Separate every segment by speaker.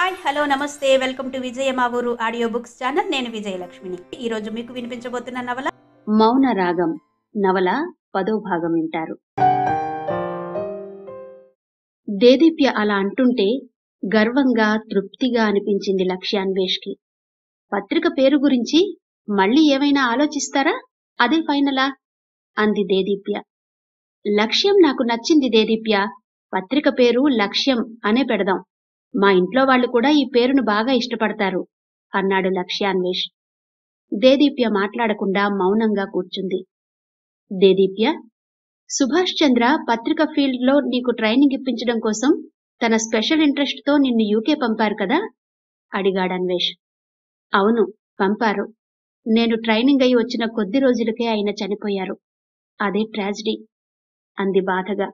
Speaker 1: Hi hello నమస్తే welcome to విజయ మా ఊరు ఆడియో బుక్స్ ఛానల్. నేను విజయలక్ష్మిని. ఈ రోజు మీకు వినిపించబోతున్న నవల
Speaker 2: మౌన రాగం. నవల 10వ భాగం వింటారు. దేదీప్య అలా అంటుంటే గర్వంగా తృప్తిగా అనిపించింది లక్ష్యాన్వేష్కి. పత్రిక పేరు గురించి మళ్ళీ ఏమైనా ఆలోచిస్తారా? అదే ఫైనలా? అంది దేదీప్య. లక్ష్యం నాకు నచ్చింది దేదీప్య. పత్రిక పేరు లక్ష్యం అనే పెడదాం. మా ఇంట్లో వాళ్ళు కూడా ఈ పేరును బాగా ఇష్టపడతారు అన్నాడు లక్ష్యాన్వేష్. దేదీప్య మాట్లాడకుండా మౌనంగా కూర్చుంది. దేదీప్య, సుభాష్ చంద్ర పత్రిక ఫీల్డ్ లో నీకు ట్రైనింగ్ ఇప్పించడం కోసం తన స్పెషల్ ఇంట్రెస్ట్ తో నిన్ను యూకే పంపారు కదా? అడిగాడన్వేష్. అవును, పంపారు. నేను ట్రైనింగ్ అయి వచ్చిన కొద్ది రోజులకే ఆయన చనిపోయారు. అదే ట్రాజిడీ అంది బాధగా.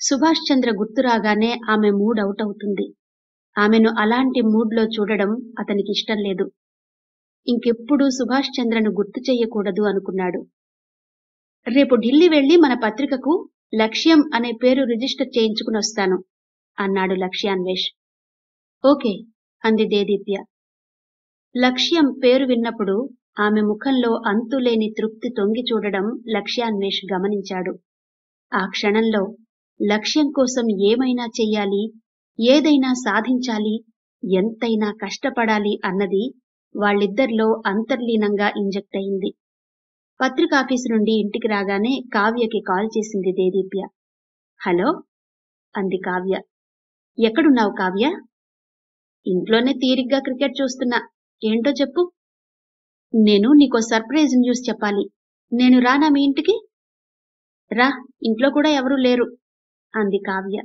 Speaker 2: సుభాష్ చంద్ర గుర్తురాగానే ఆమె మూడ్ అవుట్ అవుతుంది. ఆమెను అలాంటి మూడ్లో చూడడం అతనికి ఇష్టం లేదు. ఇంకెప్పుడూ సుభాష్ చంద్రను గుర్తు చెయ్యకూడదు అనుకున్నాడు. రేపు ఢిల్లీ వెళ్లి మన పత్రికకు లక్ష్యం అనే పేరు రిజిస్టర్ చేయించుకుని వస్తాను అన్నాడు లక్ష్యాన్వేష్. ఓకే అంది దేదీప్య. లక్ష్యం పేరు విన్నప్పుడు ఆమె ముఖంలో అంతులేని తృప్తి తొంగి చూడడం లక్ష్యాన్వేష్ గమనించాడు. ఆ క్షణంలో లక్ష్యం కోసం ఏమైనా చెయ్యాలి, ఏదైనా సాధించాలి, ఎంతైనా కష్టపడాలి అన్నది వాళ్ళిద్దరిలో అంతర్లీనంగా ఇంజెక్ట్ అయింది. పత్రికాఫీసు నుండి ఇంటికి రాగానే కావ్యకి కాల్ చేసింది దేదీప్య. హలో అంది కావ్య. ఎక్కడున్నావు కావ్య? ఇంట్లోనే తీరిగ్గా క్రికెట్ చూస్తున్నా. ఏంటో చెప్పు. నేను నీకో సర్ప్రైజ్ న్యూస్ చెప్పాలి. నేను రానా మీ ఇంటికి? రా, ఇంట్లో కూడా ఎవరూ లేరు అంది కావ్య.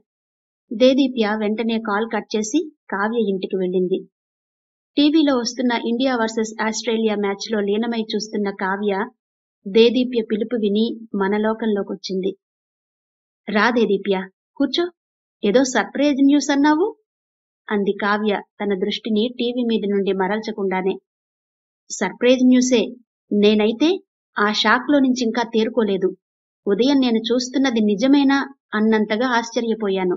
Speaker 2: దేదీప్య వెంటనే కాల్ కట్ చేసి కావ్య ఇంటికి వెళ్ళింది. టీవీలో వస్తున్న ఇండియా వర్సెస్ ఆస్ట్రేలియా మ్యాచ్లో లీనమై చూస్తున్న కావ్య దేదీప్య పిలుపు విని మనలోకంలోకొచ్చింది. రా దేదీప్య, కూర్చో. ఏదో సర్ప్రైజ్ న్యూస్ అన్నావు అంది కావ్య తన దృష్టిని టీవీ మీద నుండి మరల్చకుండానే. సర్ప్రైజ్ న్యూసే. నేనైతే ఆ షాక్లో నుంచి ఇంకా తేరుకోలేదు. ఉదయం నేను చూస్తున్నది నిజమేనా అన్నంతగా ఆశ్చర్యపోయాను.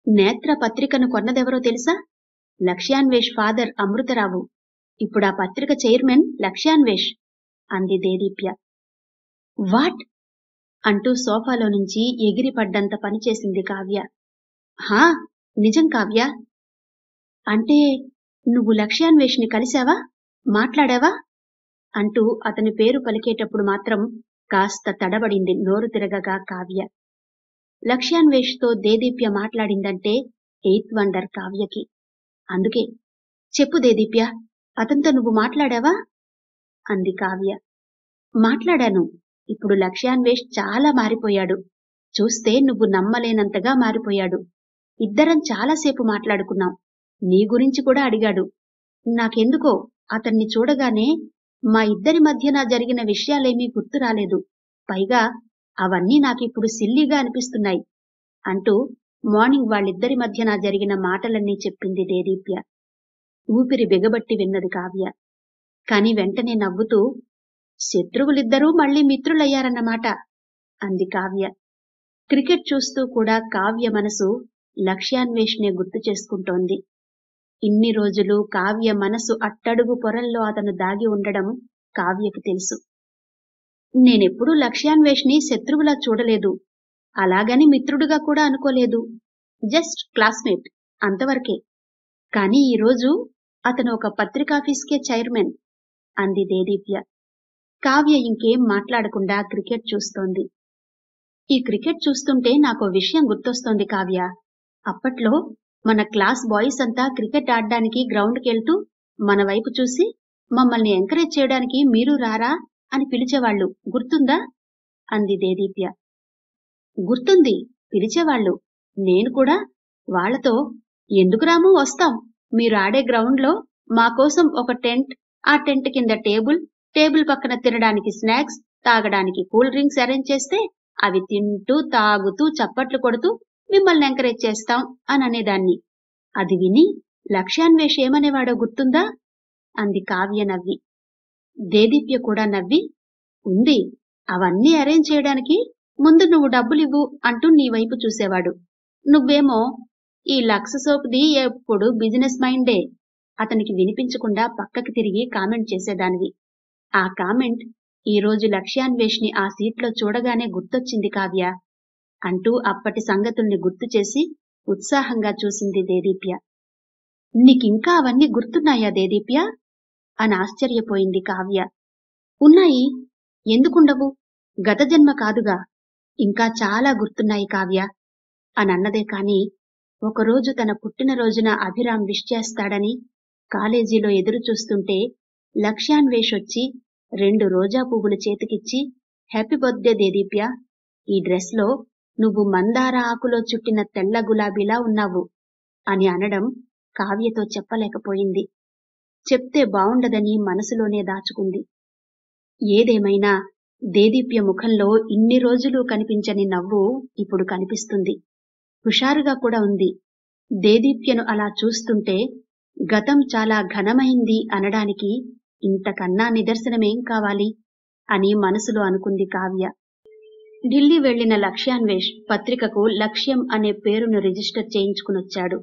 Speaker 2: నేత్ర పత్రికను కొన్నదెవరో తెలుసా? లక్ష్యాన్వేష్ ఫాదర్ అమృతరావు. ఇప్పుడా పత్రిక చైర్మన్ లక్ష్యాన్వేష్ అంది దేదీప్య. వాట్ అంటూ సోఫాలో నుంచి ఎగిరిపడ్డంత పనిచేసింది కావ్య. హా, నిజం కావ్య. అంటే నువ్వు లక్ష్యాన్వేష్ని కలిశావా, మాట్లాడావా అంటూ అతని పేరు పలికేటప్పుడు మాత్రం కాస్త తడబడింది నోరు తిరగగా కావ్య. లక్ష్యాన్వేష్తో Dedeepya మాట్లాడిందంటే 8th wonder కావ్యకి. అందుకే చెప్పు దేదీప్య, అతనితో నువ్వు మాట్లాడావా అంది కావ్య. మాట్లాడాను. ఇప్పుడు లక్ష్యాన్వేష్ చాలా మారిపోయాడు. చూస్తే నువ్వు నమ్మలేనంతగా మారిపోయాడు. ఇద్దరం చాలాసేపు మాట్లాడుకున్నాం. నీ గురించి కూడా అడిగాడు. నాకెందుకో అతన్ని చూడగానే మా ఇద్దరి మధ్యన జరిగిన విషయాలేమీ గుర్తు రాలేదు. పైగా అవన్నీ నాకిప్పుడు సిల్లీగా అనిపిస్తున్నాయి అంటూ మార్నింగ్ వాళ్ళిద్దరి మధ్యన జరిగిన మాటలన్నీ చెప్పింది దేదీప్య. ఊపిరి బిగబట్టి విన్నది కావ్య. కాని వెంటనే నవ్వుతూ, శత్రువులిద్దరూ మళ్లీ మిత్రులయ్యారన్నమాట అంది కావ్య. క్రికెట్ చూస్తూ కూడా కావ్య మనసు లక్ష్యాన్వేష్నే గుర్తు చేసుకుంటోంది. ఇన్ని రోజులు కావ్య మనసు అట్టడుగు పొరల్లో అతను దాగి ఉండడం కావ్యకి తెలుసు. నేనెప్పుడూ లక్ష్యాన్వేష్ని శత్రువులా చూడలేదు. అలాగని మిత్రుడుగా కూడా అనుకోలేదు. జస్ట్ క్లాస్మేట్ అంతవరకే. కాని ఈరోజు అతను ఒక పత్రికాఫీస్కే చైర్మన్ అంది దేదీప్య. కావ్య ఇంకేం మాట్లాడకుండా క్రికెట్ చూస్తోంది. ఈ క్రికెట్ చూస్తుంటే నాకో విషయం గుర్తొస్తోంది కావ్య. అప్పట్లో మన క్లాస్ బాయ్స్ అంతా క్రికెట్ ఆడ్డానికి గ్రౌండ్కెళ్తూ మన వైపు చూసి మమ్మల్ని ఎంకరేజ్ చేయడానికి మీరు రారా అని పిలిచేవాళ్లు, గుర్తుందా అంది దేదీప్య. గుర్తుంది, పిలిచేవాళ్లు. నేను కూడా వాళ్లతో ఎందుకు రాము, వస్తాం. మీరు ఆడే గ్రౌండ్లో మాకోసం ఒక టెంట్, ఆ టెంట్ కింద టేబుల్ పక్కన తినడానికి స్నాక్స్, తాగడానికి కూల్ డ్రింక్స్ అరేంజ్ చేస్తే అవి తింటూ తాగుతూ చప్పట్లు కొడుతూ మిమ్మల్ని ఎంకరేజ్ చేస్తాం అని అనేదాన్ని. అది విని లక్ష్యాన్వేష్ ఏమనేవాడో గుర్తుందా అంది కావ్య నవ్వి. దేదీప్య కూడా నవ్వి, ఉంది. అవన్నీ అరేంజ్ చేయడానికి ముందు నువ్వు డబ్బులివ్వు అంటూ నీ వైపు చూసేవాడు. నువ్వేమో ఈ లక్స్ సోప్ది ఎప్పుడు బిజినెస్ మైండే. అతనికి వినిపించకుండా పక్కకి తిరిగి కామెంట్ చేసేదానివి. ఆ కామెంట్ ఈ రోజు లక్ష్యాన్వేష్ని ఆ సీట్లో చూడగానే గుర్తొచ్చింది కావ్య అంటూ అప్పటి సంగతుల్ని గుర్తు చేసి ఉత్సాహంగా చూసింది దేదీప్య. నీకింకా అవన్నీ గుర్తున్నాయా దేదీప్య అని ఆశ్చర్యపోయింది కావ్య. ఉన్నాయి, ఎందుకుండవు, గత జన్మ కాదుగా, ఇంకా చాలా గుర్తున్నాయి కావ్య అనన్నదే కాని ఒకరోజు తన పుట్టినరోజున అభిరామ్ విష్ చేస్తాడని కాలేజీలో ఎదురు చూస్తుంటే లక్ష్యాన్వేష్ వచ్చి 2 రోజా పువ్వులు చేతికిచ్చి హ్యాపీ బర్త్డే దేదీప్య, ఈ డ్రెస్ లో నువ్వు మందార ఆకులో చుట్టిన తెల్ల గులాబీలా ఉన్నావు అని అనడం కావ్యతో చెప్పలేకపోయింది. చెప్తే బావుండదని మనసులోనే దాచుకుంది. ఏదేమైనా దేదీప్య ముఖంలో ఇన్ని రోజులు కనిపించని నవ్వు ఇప్పుడు కనిపిస్తుంది. హుషారుగా కూడా ఉంది. దేదీప్యను అలా చూస్తుంటే గతం చాలా ఘనమైంది అనడానికి ఇంతకన్నా నిదర్శనమేం కావాలి అని మనసులో అనుకుంది కావ్య. ఢిల్లీ వెళ్లిన లక్ష్యాన్వేష్ పత్రికకు లక్ష్యం అనే పేరును రిజిస్టర్ చేయించుకునొచ్చాడు.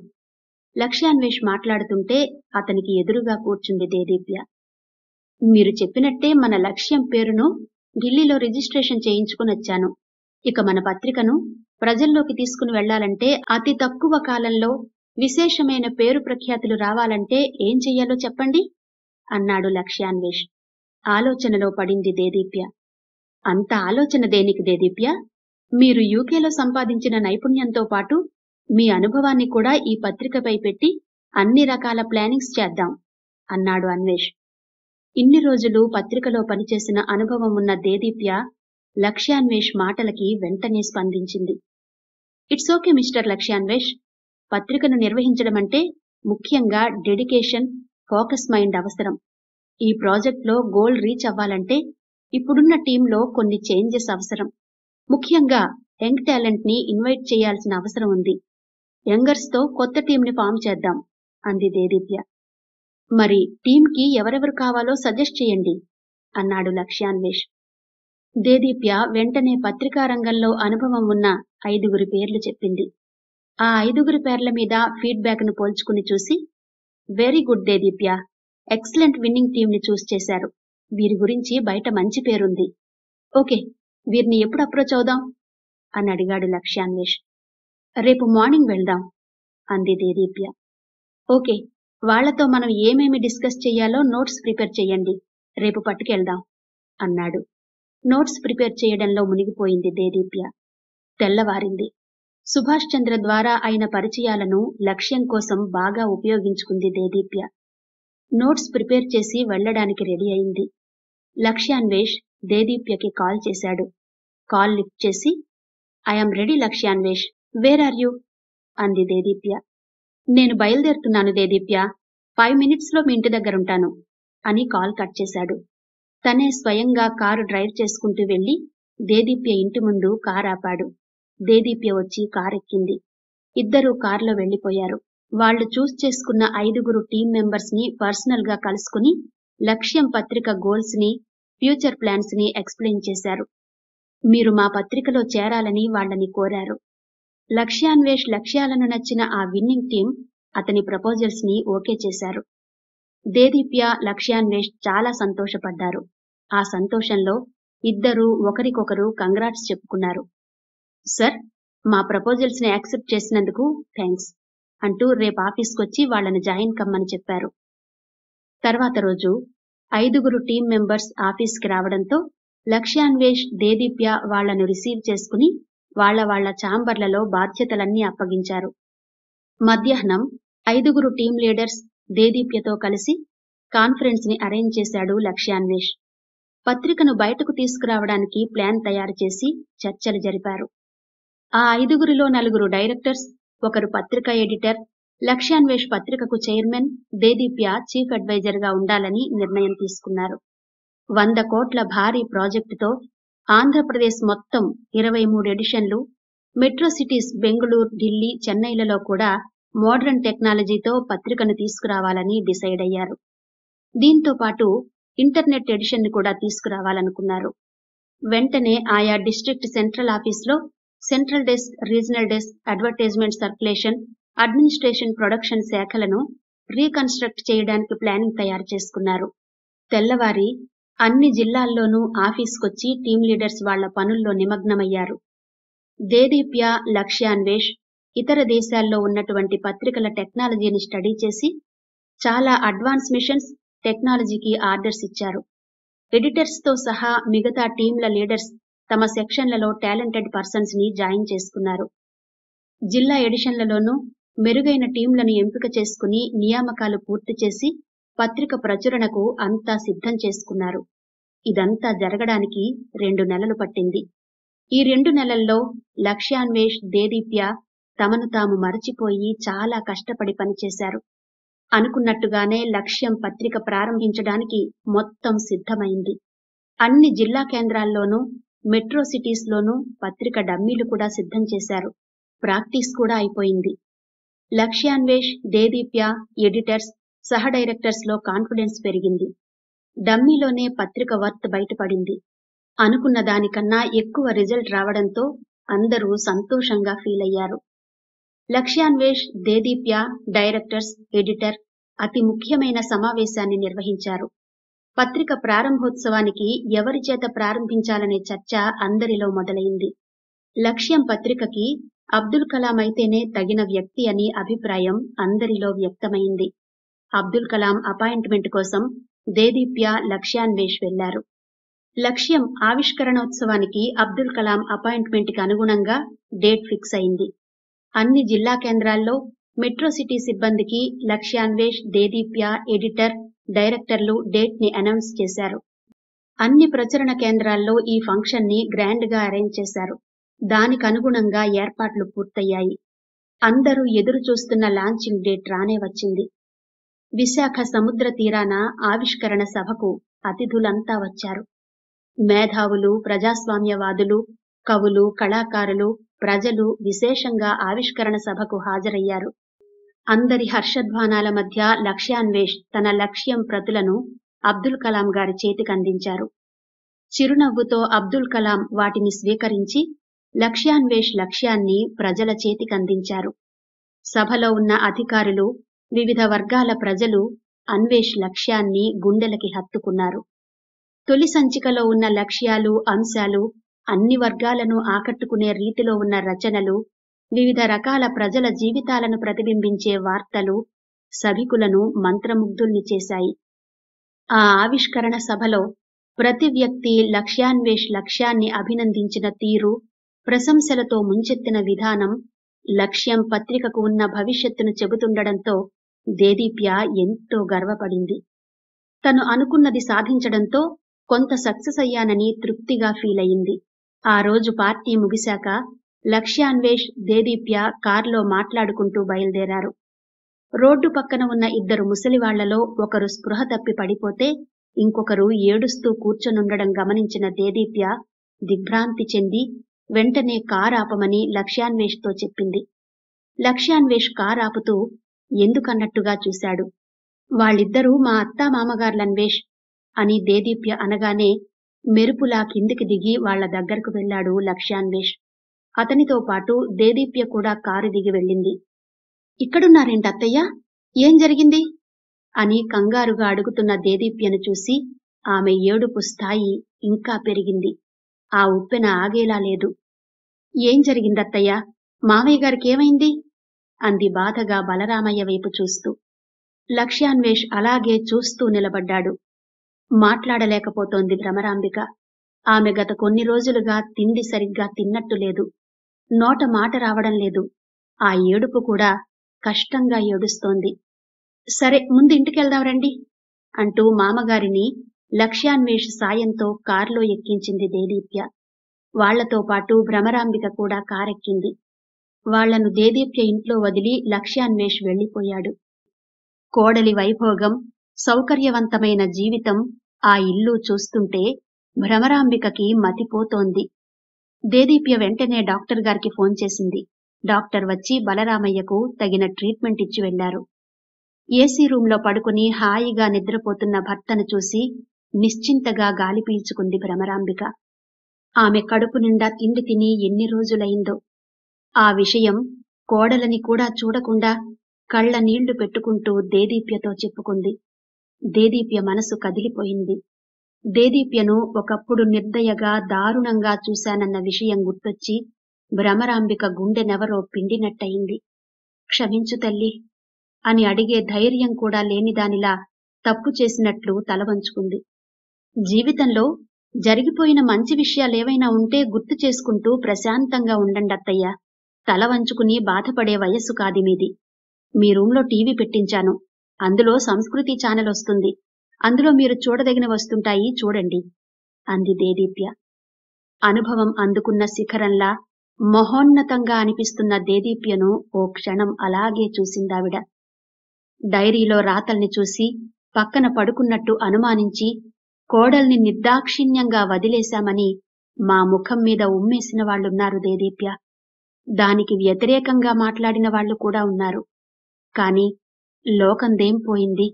Speaker 2: లక్ష్యాన్వేష్ మాట్లాడుతుంటే అతనికి ఎదురుగా కూర్చుంది దేదీప్య. మీరు చెప్పినట్టే మన లక్ష్యం పేరును ఢిల్లీలో రిజిస్ట్రేషన్ చేయించుకునొచ్చాను. ఇక మన పత్రికను ప్రజల్లోకి తీసుకుని వెళ్లాలంటే అతి తక్కువ కాలంలో విశేషమైన పేరు ప్రఖ్యాతులు రావాలంటే ఏం చెయ్యాలో చెప్పండి అన్నాడు లక్ష్యాన్వేష్. ఆలోచనలో పడింది దేదీప్య. అంత ఆలోచన దేనికి దేదీప్య? మీరు యూకేలో సంపాదించిన నైపుణ్యంతో పాటు మీ అనుభవాన్ని కూడా ఈ పత్రికపై పెట్టి అన్ని రకాల ప్లానింగ్స్ చేద్దాం అన్నాడు అన్వేష్. ఇన్ని రోజులు పత్రికలో పనిచేసిన అనుభవం ఉన్న దేదీప్య లక్ష్యాన్వేష్ మాటలకి వెంటనే స్పందించింది. ఇట్స్ ఓకే మిస్టర్ లక్ష్యాన్వేష్, పత్రికను నిర్వహించడమంటే ముఖ్యంగా డెడికేషన్, ఫోకస్ మైండ్ అవసరం. ఈ ప్రాజెక్ట్లో గోల్ రీచ్ అవ్వాలంటే ఇప్పుడున్న టీంలో కొన్ని చేంజెస్ అవసరం. ముఖ్యంగా యంగ్ టాలెంట్ ని ఇన్వైట్ చేయాల్సిన అవసరం ఉంది. యంగర్స్ తో కొత్త టీంని ఫామ్ చేద్దాం అంది దేదీప్య. మరి టీంకి ఎవరెవరు కావాలో సజెస్ట్ చేయండి అన్నాడు లక్ష్యాన్వేష్. దేదీప్య వెంటనే పత్రికా రంగంలో అనుభవం ఉన్న 5 పేర్లు చెప్పింది. ఆ 5 పేర్ల మీద ఫీడ్బ్యాక్ ను పోల్చుకుని చూసి, very good Dedeepya, excellent winnowing టీంని చూస్ చేశారు. వీరి గురించి బయట మంచి పేరుంది. ఓకే, వీరిని ఎప్పుడు అప్రోచ్ అవుదాం అని అడిగాడు లక్ష్యాన్వేష్. రేపు మార్నింగ్ వెళ్దాం అంది దేదీప్య. ఓకే, వాళ్లతో మనం ఏమేమి డిస్కస్ చెయ్యాలో నోట్స్ ప్రిపేర్ చెయ్యండి, రేపు పట్టుకెళ్దాం అన్నాడు. నోట్స్ ప్రిపేర్ చేయడంలో మునిగిపోయింది దేదీప్య. తెల్లవారింది. సుభాష్ చంద్ర ద్వారా అయిన పరిచయాలను లక్ష్యం కోసం బాగా ఉపయోగించుకుంది దేదీప్య. నోట్స్ ప్రిపేర్ చేసి వెళ్లడానికి రెడీ అయింది. లక్ష్యాన్వేష్ దేదీప్యకి కాల్ చేశాడు. కాల్ లిఫ్ట్ చేసి, I'm ready Lakshyanvesh, where are you అంది దేదీప్య. నేను బయలుదేరుతున్నాను దేదీప్య, 5 మినిట్స్లో మీ ఇంటి దగ్గరుంటాను అని కాల్ కట్ చేశాడు. తనే స్వయంగా కారు డ్రైవ్ చేసుకుంటూ వెళ్లి దేదీప్య ఇంటి ముందు కారు ఆపాడు. దేదీప్య వచ్చి కారెక్కింది. ఇద్దరూ కారులో వెళ్లిపోయారు. వాళ్లు చూస్ చేసుకున్న 5 టీం మెంబర్స్ ని పర్సనల్ గా కలుసుకుని లక్ష్యం పత్రిక గోల్స్ ని, ఫ్యూచర్ ప్లాన్స్ ని ఎక్స్ప్లెయిన్ చేశారు. మీరు మా పత్రికలో చేరాలని వాళ్లని కోరారు. లక్ష్యాన్వేష్ లక్ష్యాలను నచ్చిన ఆ విన్నింగ్ టీం అతని ప్రపోజల్స్ ని ఓకే చేశారు. దేదీప్య, లక్ష్యాన్వేష్ చాలా సంతోషపడ్డారు. ఆ సంతోషంలో ఇద్దరూ ఒకరికొకరు కంగ్రాట్స్ చెప్పుకున్నారు. సర్, మా ప్రపోజల్స్ ని యాక్సెప్ట్ చేసినందుకు థ్యాంక్స్ అంటూ రేపు ఆఫీస్కొచ్చి వాళ్లను జాయిన్ కమ్మని చెప్పారు. తర్వాత రోజు 5 టీం మెంబర్స్ ఆఫీస్కి రావడంతో లక్ష్యాన్వేష్, దేదీప్య వాళ్లను రిసీవ్ చేసుకుని వాళ్ల ఛాంబర్లలో బాధ్యతలన్నీ అప్పగించారు. మధ్యాహ్నం 5 టీం లీడర్స్ దేదీప్యతో కలిసి కాన్ఫరెన్స్ ని అరేంజ్ చేశాడు లక్ష్యాన్వేష్. పత్రికను బయటకు తీసుకురావడానికి ప్లాన్ తయారు చేసి చర్చలు జరిపారు. ఆ 5లో 4 డైరెక్టర్స్, 1 పత్రిక ఎడిటర్, లక్ష్యాన్వేష్ పత్రికకు చైర్మన్, దేదీప్య చీఫ్ అడ్వైజర్ గా ఉండాలని నిర్ణయం తీసుకున్నారు. 100 కోట్ల భారీ ప్రాజెక్టుతో ఆంధ్రప్రదేశ్ మొత్తం 23 ఎడిషన్లు, మెట్రో సిటీస్ బెంగుళూరు, ఢిల్లీ, చెన్నైలలో కూడా మోడర్న్ టెక్నాలజీతో పత్రికను తీసుకురావాలని డిసైడ్ అయ్యారు. దీంతో పాటు ఇంటర్నెట్ ఎడిషన్ ని కూడా తీసుకురావాలనుకున్నారు. వెంటనే ఆయా డిస్ట్రిక్ట్ సెంట్రల్ ఆఫీస్లో central desk, regional desk, advertisement circulation, administration, production శాఖలను రీకన్స్ట్రక్ట్ చేయడానికి ప్లానింగ్ తయారు చేసుకున్నారు. తెల్లవారి అన్ని జిల్లాల్లోనూ ఆఫీస్కొచ్చి టీం లీడర్స్ వాళ్ల పనుల్లో నిమగ్నమయ్యారు. దేదీప్య, లక్ష్యాన్వేష్ ఇతర దేశాల్లో ఉన్నటువంటి పత్రికల టెక్నాలజీని స్టడీ చేసి చాలా అడ్వాన్స్ మిషన్స్, టెక్నాలజీకి ఆర్డర్స్ ఇచ్చారు. ఎడిటర్స్ తో సహా మిగతా టీంల లీడర్స్ తమ సెక్షన్లలో టాలెంటెడ్ పర్సన్స్ ని జాయిన్ చేసుకున్నారు. జిల్లా ఎడిషన్లలోనూ మెరుగైన టీంలను ఎంపిక చేసుకుని నియామకాలు పూర్తి చేసి పత్రిక ప్రచురణకు అంతా సిద్ధం చేసుకున్నారు. ఇదంతా జరగడానికి 2 నెలలు పట్టింది. ఈ 2 నెలల్లో లక్ష్యాన్వేష్, దేదీప్య తమను తాము మరచిపోయి చాలా కష్టపడి పనిచేశారు. అనుకున్నట్టుగానే లక్ష్యం పత్రిక ప్రారంభించడానికి మొత్తం సిద్ధమైంది. అన్ని జిల్లా కేంద్రాల్లోనూ, మెట్రో సిటీస్ లోనూ పత్రిక డమ్మీలు కూడా సిద్ధం చేశారు. ప్రాక్టీస్ కూడా అయిపోయింది. లక్ష్యాన్వేష్, దేదీప్య, ఎడిటర్స్, సహ డైరెక్టర్స్ లో కాన్ఫిడెన్స్ పెరిగింది. డమ్మీలోనే పత్రిక వర్త్ బయటపడింది. అనుకున్న దానికన్నా ఎక్కువ రిజల్ట్ రావడంతో అందరూ సంతోషంగా ఫీల్ అయ్యారు. లక్ష్యాన్వేష్, దేదీప్య, డైరెక్టర్స్, ఎడిటర్ అతి ముఖ్యమైన సమావేశాన్ని నిర్వహించారు. పత్రిక ప్రారంభోత్సవానికి ఎవరి చేత ప్రారంభించాలనే చర్చ అందరిలో మొదలైంది. లక్ష్యం పత్రికకి అబ్దుల్ కలాం అయితేనే తగిన వ్యక్తి అని అభిప్రాయం అందరిలో వ్యక్తమైంది. అబ్దుల్ కలాం అపాయింట్మెంట్ కోసం దేదీప్య, లక్ష్యాన్వేష్ వెళ్లారు. లక్ష్యం ఆవిష్కరణోత్సవానికి అబ్దుల్ కలాం అపాయింట్మెంట్ కి అనుగుణంగా డేట్ ఫిక్స్ అయింది. అన్ని జిల్లా కేంద్రాల్లో మెట్రో సిటీ సిబ్బందికి లక్ష్యాన్వేష్, దేదీప్య, ఎడిటర్, డైరెక్టర్లు డేట్ ని అనౌన్స్ చేశారు. అన్ని ప్రచురణ కేంద్రాల్లో ఈ ఫంక్షన్ ని గ్రాండ్ గా అరేంజ్ చేశారు. దానికనుగుణంగా ఏర్పాట్లు పూర్తయ్యాయి. అందరూ ఎదురు చూస్తున్న లాంచింగ్ డేట్ రానే వచ్చింది. విశాఖ సముద్ర తీరాన ఆవిష్కరణ సభకు అతిథులంతా వచ్చారు. మేధావులు, ప్రజాస్వామ్యవాదులు, కవులు, కళాకారులు, ప్రజలు విశేషంగా ఆవిష్కరణ సభకు హాజరయ్యారు. అందరి హర్షధ్వానాల మధ్య లక్ష్యాన్వేష్ తన లక్ష్యం ప్రతులను అబ్దుల్ కలాం గారి చేతికందించారు. చిరునవ్వుతో అబ్దుల్ కలాం వాటిని స్వీకరించి లక్ష్యాన్వేష్ లక్ష్యాన్ని ప్రజల చేతికందించారు. సభలో ఉన్న అధికారులు, వివిధ వర్గాల ప్రజలు అన్వేష్ లక్ష్యాన్ని గుండెలకి హత్తుకున్నారు. తొలి సంచికలో ఉన్న లక్ష్యాలు, అంశాలు, అన్ని వర్గాలను ఆకట్టుకునే రీతిలో ఉన్న రచనలు, వివిధ రకాల ప్రజల జీవితాలను ప్రతిబింబించే వార్తలు సభికులను మంత్రముగ్ధుల్ని చేశాయి. ఆ ఆవిష్కరణ సభలో ప్రతి వ్యక్తి లక్ష్యాన్వేష్ లక్ష్యాన్ని అభినందించిన తీరు, ప్రశంసలతో ముంచెత్తిన విధానం లక్ష్యం పత్రికకు ఉన్న భవిష్యత్తును చెబుతుండడంతో దేదీప్య ఎంతో గర్వపడింది. తను అనుకున్నది సాధించడంతో కొంత సక్సెస్ అయ్యానని తృప్తిగా ఫీల్ అయింది. ఆ రోజు పార్టీ ముగిశాక లక్ష్యాన్వేష్, దేదీప్య కార్లో మాట్లాడుకుంటూ బయలుదేరారు. రోడ్డు పక్కన ఉన్న 2 ముసలివాళ్లలో ఒకరు స్పృహ తప్పి పడిపోతే ఇంకొకరు ఏడుస్తూ కూర్చొనుండడం గమనించిన దేదీప్య దిగ్భ్రాంతి చెంది వెంటనే కార్ ఆపమని లక్ష్యాన్వేష్ తో చెప్పింది. లక్ష్యాన్వేష్ కార్ ఆపుతూ ఎందుకన్నట్టుగా చూశాడు. వాళ్ళిద్దరూ మా అత్తా మామగార్లన్వేష్ అని దేదీప్య అనగానే మెరుపులా కిందికి దిగి వాళ్ల దగ్గరకు వెళ్లాడు లక్ష్యాన్వేష్. అతనితో పాటు దేదీప్య కూడా కారు దిగి వెళ్ళింది. ఇక్కడున్నారేంటి అత్తయ్య? ఏం జరిగింది? అని కంగారుగా అడుగుతున్న దేదీప్యను చూసి ఆమె ఏడుపు స్థాయి ఇంకా పెరిగింది. ఆ ఉప్పెన ఆగేలా లేదు. ఏం జరిగిందత్తయ్య? మామయ్య గారికేమైంది? అంది బాధగా బలరామయ్య వైపు చూస్తూ. లక్ష్యాన్వేష్ అలాగే చూస్తూ నిలబడ్డాడు. మాట్లాడలేకపోతోంది భ్రమరాంబిక. ఆమె గత కొన్ని రోజులుగా తిండి సరిగ్గా తిన్నట్టు లేదు. నోట మాట రావడం లేదు. ఆ ఏడుపు కూడా కష్టంగా ఏడుస్తోంది. సరే, ముందు ఇంటికెళ్దాం రండి అంటూ మామగారిని లక్ష్యాన్వేష్ సాయంతో కారులో ఎక్కించింది దేదీప్య. వాళ్లతో పాటు భ్రమరాంబిక కూడా కారెక్కింది. వాళ్లను దేదీప్య ఇంట్లో వదిలి లక్ష్యాన్వేష్ వెళ్లిపోయాడు. కోడలి వైభోగం, సౌకర్యవంతమైన జీవితం, ఆ ఇల్లు చూస్తుంటే భ్రమరాంబికకి మతిపోతోంది. దేదీప్య వెంటనే డాక్టర్ గారికి ఫోన్ చేసింది. డాక్టర్ వచ్చి బలరామయ్యకు తగిన ట్రీట్మెంట్ ఇచ్చి వెళ్లారు. ఏసీ రూంలో పడుకుని హాయిగా నిద్రపోతున్న భర్తను చూసి నిశ్చింతగా గాలి పీల్చుకుంది భ్రమరాంబిక. ఆమె కడుపు నిండా తిండి తిని ఎన్ని రోజులైందో. ఆ విషయం కోడలని కూడా చూడకుండా కళ్ళ నీళ్లు పెట్టుకుంటూ దేదీప్యతో చెప్పుకుంది. దేదీప్య మనసు కదిలిపోయింది. దేదీప్యను ఒకప్పుడు నిర్దయగా దారుణంగా చూశానన్న విషయం గుర్తొచ్చి భ్రమరాంబిక గుండెనెవరో పిండినట్టయింది. క్షమించు తల్లి అని అడిగే ధైర్యం కూడా లేనిదానిలా తప్పు చేసినట్లు తలవంచుకుంది. జీవితంలో జరిగిపోయిన మంచి విషయాలేవైనా ఉంటే గుర్తు చేసుకుంటూ ప్రశాంతంగా ఉండండత్తయ్య. తల వంచుకుని బాధపడే వయస్సు కాది మీది. మీ రూంలో టీవీ పెట్టించాను. అందులో సంస్కృతి ఛానల్ వస్తుంది. అందులో మీరు చూడదగిన వస్తుంటాయి, చూడండి అంది దేదీప్య. అనుభవం అందుకున్న శిఖరంలా మహోన్నతంగా అనిపిస్తున్న దేదీప్యను ఓ క్షణం అలాగే చూసిందావిడ. డైరీలో రాతల్ని చూసి పక్కన పడుకున్నట్టు అనుమానించి కోడల్ని నిర్దాక్షిణ్యంగా వదిలేశామని మా ముఖం మీద ఉమ్మేసిన వాళ్ళున్నారు దేదీప్య. దానికి వ్యతిరేకంగా మాట్లాడిన వాళ్ళు కూడా ఉన్నారు. కాని లోకందేం పోయింది?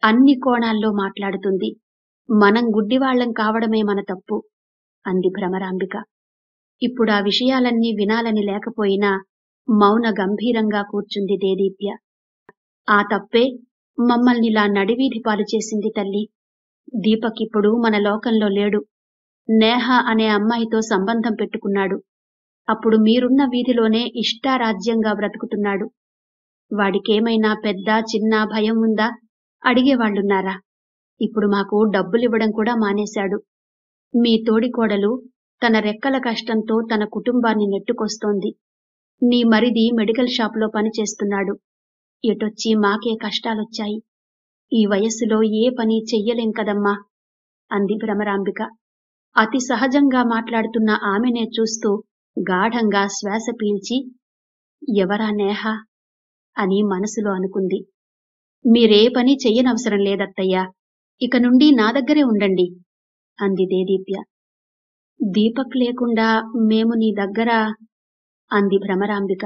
Speaker 2: అన్ని కోణాల్లో మాట్లాడుతుంది. మనం గుడ్డివాళ్లం కావడమే మన తప్పు అంది భ్రమరాంబిక. ఇప్పుడా విషయాలన్నీ వినాలని లేకపోయినా మౌన గంభీరంగా కూర్చుంది దేదీప్య. ఆ తప్పే మమ్మల్నిలా నడివీధి పాలు చేసింది తల్లి. దీపక్ ఇప్పుడు మన లోకంలో లేడు. నేహ అనే అమ్మాయితో సంబంధం పెట్టుకున్నాడు. అప్పుడు మీరున్న వీధిలోనే ఇష్టారాజ్యంగా బ్రతుకుతున్నాడు. వాడికేమైనా పెద్ద చిన్న భయం ఉందా? అడిగేవాళ్లున్నారా? ఇప్పుడు మాకు డబ్బులివ్వడం కూడా మానేశాడు. మీ తోడికోడలు తన రెక్కల కష్టంతో తన కుటుంబాన్ని నెట్టుకొస్తోంది. నీ మరిది మెడికల్ షాపులో పనిచేస్తున్నాడు. ఎటొచ్చి మాకే కష్టాలొచ్చాయి. ఈ వయస్సులో ఏ పని చెయ్యలేం కదమ్మా అంది భ్రమరాంబిక. అతి సహజంగా మాట్లాడుతున్న ఆమెనే చూస్తూ గాఢంగా శ్వాస పీల్చి, ఎవరా నేహ అని మనసులో అనుకుంది. మీరే పని చెయ్యనవసరం లేదత్తయ్యా. ఇక నుండి నా దగ్గరే ఉండండి అంది దేదీప్య. దీపక్ లేకుండా మేము నీ దగ్గర అంది భ్రమరాంబిక.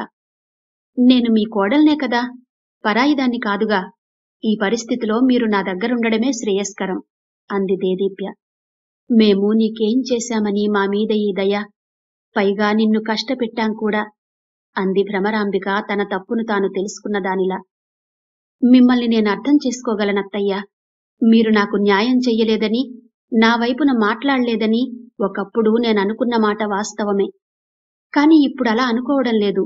Speaker 2: నేను మీ కోడల్నే కదా, పరాయిదాన్ని కాదుగా. ఈ పరిస్థితిలో మీరు నా దగ్గరుండడమే శ్రేయస్కరం అంది దేదీప్య. మేము నీకేం చేశామని మా మీద ఈ దయ? పైగా నిన్ను కష్టపెట్టాం కూడా అంది భ్రమరాంబిక తన తప్పును తాను తెలుసుకున్నదానిలా. మిమ్మల్ని నేను అర్థం చేసుకోగలనత్తయ్యా. మీరు నాకు న్యాయం చెయ్యలేదని, నా వైపున మాట్లాడలేదని ఒకప్పుడు నేననుకున్న మాట వాస్తవమే. కాని ఇప్పుడలా అనుకోవడం లేదు.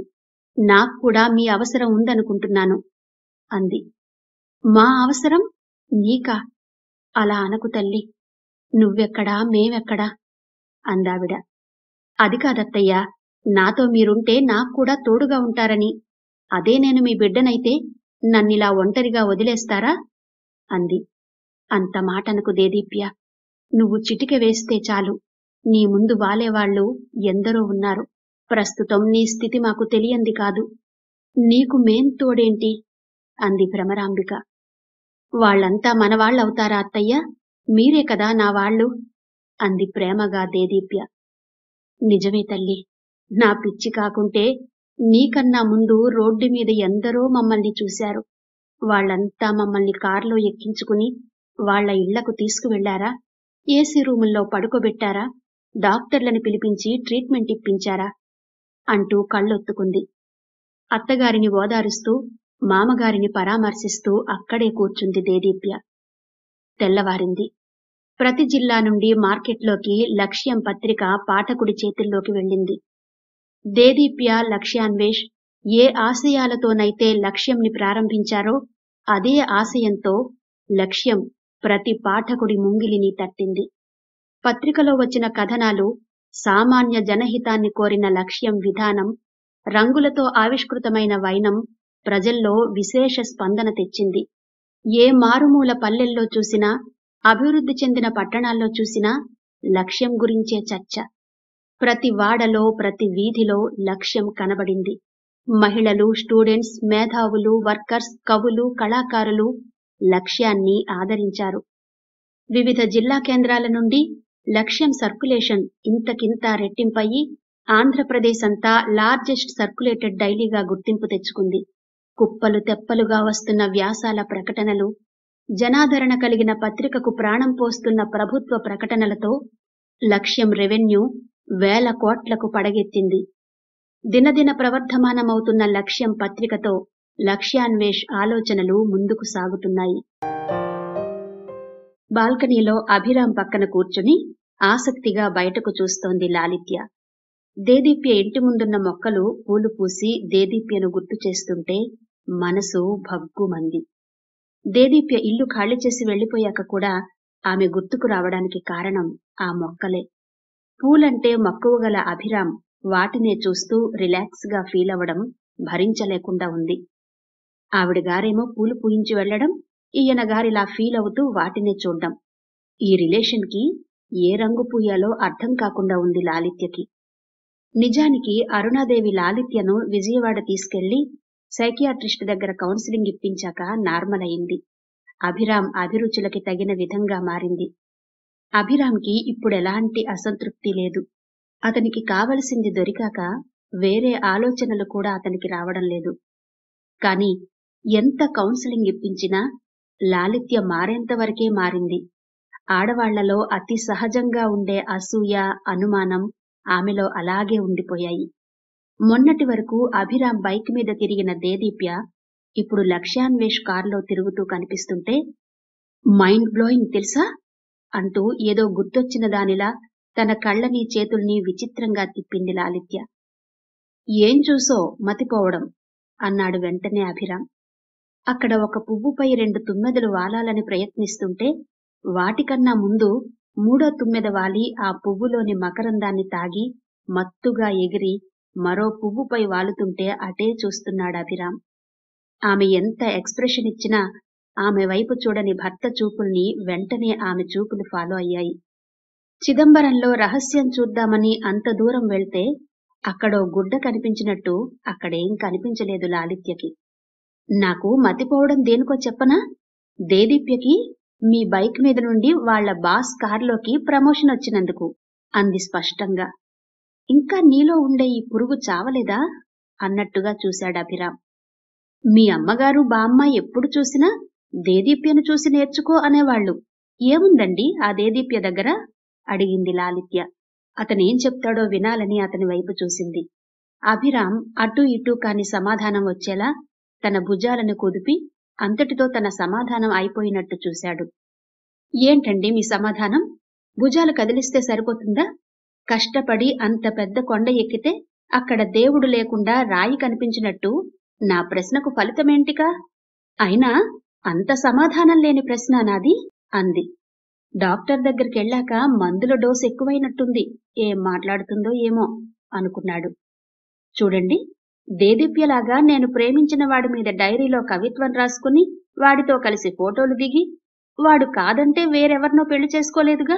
Speaker 2: నాకు కూడా మీ అవసరం ఉందనుకుంటున్నాను అంది. మా అవసరం నీకా? అలా అనకు తల్లి. నువ్వెక్కడా, మేమెక్కడా అందావిడ. అది కాదత్తయ్యా, నాతో మీరుంటే నాకు కూడా తోడుగా ఉంటారని. అదే నేను మీ బిడ్డనైతే నన్నిలా ఒంటరిగా వదిలేస్తారా అంది. అంత మాటనకు దేదీప్య. నువ్వు చిటిక వేస్తే చాలు, నీ ముందు వాలేవాళ్లు ఎందరో ఉన్నారు. ప్రస్తుతం నీ స్థితి మాకు తెలియంది కాదు. నీకు మేం తోడేంటి అంది భ్రమరాంబిక. వాళ్లంతా మనవాళ్లవుతారా అత్తయ్య? మీరే కదా నా వాళ్ళు అంది ప్రేమగా దేదీప్య. నిజమే తల్లి. నా పిచ్చి కాకుంటే నీకన్నా ముందు రోడ్డు మీద ఎందరో మమ్మల్ని చూశారు. వాళ్లంతా మమ్మల్ని కారులో ఎక్కించుకుని వాళ్ల ఇళ్లకు తీసుకువెళ్లారా? ఏసీ రూముల్లో పడుకోబెట్టారా? డాక్టర్లను పిలిపించి ట్రీట్మెంట్ ఇప్పించారా అంటూ కళ్ళొత్తుకుంది. అత్తగారిని ఓదారుస్తూ, మామగారిని పరామర్శిస్తూ అక్కడే కూర్చుంది దేదీప్య. తెల్లవారింది. ప్రతి జిల్లా నుండి మార్కెట్లోకి లక్ష్యం పత్రిక పాఠకుడి చేతుల్లోకి వెళ్ళింది. దేదీప్య, లక్ష్యాన్వేష్ ఏ ఆశయాలతోనైతే లక్ష్యంని ప్రారంభించారో అదే ఆశయంతో లక్ష్యం ప్రతి పాఠకుడి ముంగిలిని తట్టింది. పత్రికలో వచ్చిన కథనాలు సామాన్య జనహితాన్ని కోరిన లక్ష్యం విధానం, రంగులతో ఆవిష్కృతమైన వైనం ప్రజల్లో విశేష స్పందన తెచ్చింది. ఏ మారుమూల పల్లెల్లో చూసినా, అభివృద్ధి చెందిన పట్టణాల్లో చూసినా లక్ష్యం గురించే చర్చ. ప్రతి వాడలో, ప్రతి వీధిలో లక్ష్యం కనబడింది. మహిళలు, స్టూడెంట్స్, మేధావులు, వర్కర్స్, కవులు, కళాకారులు లక్ష్యాన్ని ఆదరించారు. వివిధ జిల్లా కేంద్రాల నుండి లక్ష్యం సర్క్యులేషన్ ఇంతకింత రెట్టింపయ్యి ఆంధ్రప్రదేశ్ అంతా లార్జెస్ట్ సర్క్యులేటెడ్ డైలీగా గుర్తింపు తెచ్చుకుంది. కుప్పలు తెప్పలుగా వస్తున్న వ్యాసాల ప్రకటనలు, జనాదరణ కలిగిన పత్రికకు ప్రాణం పోస్తున్న ప్రభుత్వ ప్రకటనలతో లక్ష్యం రెవెన్యూ వేల కోట్లకు పడగెత్తింది. దినదిన ప్రవర్ధమానమవుతున్న లక్ష్యం పత్రికతో లక్ష్యాన్వేష్ ఆలోచనలు ముందుకు సాగుతున్నాయి. బాల్కనీలో అభిరామ్ పక్కన కూర్చుని ఆసక్తిగా బయటకు చూస్తోంది లాలిత్య. దేదీప్య ఇంటి ముందున్న మొక్కలు పూలు పూసి దేదీప్యను గుర్తు చేస్తుంటే మనసు భగ్గుమంది. దేదీప్య ఇల్లు ఖాళీ చేసి వెళ్లిపోయాక కూడా ఆమె గుర్తుకు రావడానికి కారణం ఆ మొక్కలే. పూలంటే మక్కువగల అభిరామ్ వాటినే చూస్తూ రిలాక్స్ గా ఫీల్ అవ్వడం భరించలేకుండా ఉంది. ఆవిడగారేమో పూలు పూయించి వెళ్లడం, ఈయన గారిలా ఫీల్ అవుతూ వాటినే చూడ్డం. ఈ రిలేషన్ కి ఏ రంగు పూయాలో అర్థం కాకుండా ఉంది లాలిత్యకి. నిజానికి అరుణాదేవి లాలిత్యను విజయవాడ తీసుకెళ్లి సైకియాట్రిస్ట్ దగ్గర కౌన్సిలింగ్ ఇప్పించాక నార్మల్ అయింది. అభిరామ్ అభిరుచులకి తగిన విధంగా మారింది. అభిరామ్కి ఇప్పుడెలాంటి అసంతృప్తి లేదు. అతనికి కావలసింది దొరికాక వేరే ఆలోచనలు కూడా అతనికి రావడం లేదు. కాని ఎంత కౌన్సిలింగ్ ఇప్పించినా లాలిత్య మారేంతవరకే మారింది. ఆడవాళ్లలో అతి సహజంగా ఉండే అసూయ, అనుమానం ఆమెలో అలాగే ఉండిపోయాయి. మొన్నటి వరకు అభిరామ్ బైక్ మీద తిరిగిన దేదీప్య ఇప్పుడు లక్ష్యాన్వేష్ కారులో తిరుగుతూ కనిపిస్తుంటే మైండ్ బ్లోయింగ్ తెలుసా అంటూ ఏదో గుర్తొచ్చిన దానిలా తన కళ్ళని చేతుల్ని విచిత్రంగా తిప్పింది లాలిత్య. ఏం చూసో మతిపోవడం అన్నాడు వెంటనే అభిరామ్. అక్కడ ఒక పువ్వుపై 2 తుమ్మెదలు వాలాలని ప్రయత్నిస్తుంటే వాటికన్నా ముందు 3వ తుమ్మెద వాలి ఆ పువ్వులోని మకరందాన్ని తాగి మత్తుగా ఎగిరి మరో పువ్వుపై వాలుతుంటే అటే చూస్తున్నాడు అభిరామ్. ఆమె ఎంత ఎక్స్ప్రెషన్ ఇచ్చినా ఆమె వైపు చూడని భర్త చూపుల్ని వెంటనే ఆమె చూపులు ఫాలో అయ్యాయి. చిదంబరంలో రహస్యం చూద్దామని అంత దూరం వెళ్తే అక్కడో గుడ్డ కనిపించినట్టు అక్కడేం కనిపించలేదు లాలిత్యకి. నాకు మతిపోవడం దేనికో చెప్పనా? దేదీప్యకి మీ బైక్ మీద నుండి వాళ్ల బాస్ కారులోకి ప్రమోషన్ వచ్చినందుకు అంది స్పష్టంగా. ఇంకా నీలో ఉండే ఈ పురుగు చావలేదా అన్నట్టుగా చూశాడు అభిరామ్. మీ అమ్మగారు బామ్మ ఎప్పుడు చూసినా దేదీప్యను చూసి నేర్చుకో అనేవాళ్లు. ఏముందండి ఆ దేదీప్య దగ్గర అడిగింది లాలిత్య. అతనేం చెప్తాడో వినాలని అతని వైపు చూసింది. అభిరామ్ అటూ ఇటూ కాని సమాధానం వచ్చేలా తన భుజాలను కుదిపి అంతటితో తన సమాధానం అయిపోయినట్టు చూశాడు. ఏంటండి మీ సమాధానం? భుజాలు కదిలిస్తే సరిపోతుందా? కష్టపడి అంత పెద్ద కొండ ఎక్కితే అక్కడ దేవుడు లేకుండా రాయి కనిపించినట్టు నా ప్రశ్నకు ఫలితమేంటికా? అయినా అంత సమాధానం లేని ప్రశ్న నాది అంది. డాక్టర్ దగ్గరికెళ్ళాక మందుల డోసు ఎక్కువైనట్టుంది. ఏం మాట్లాడుతుందో ఏమో అనుకున్నాడు. చూడండి, దేదీప్యలాగా నేను ప్రేమించిన వాడి మీద డైరీలో కవిత్వం రాసుకుని వాడితో కలిసి ఫోటోలు దిగి వాడు కాదంటే వేరెవరినో పెళ్లి చేసుకోలేదుగా.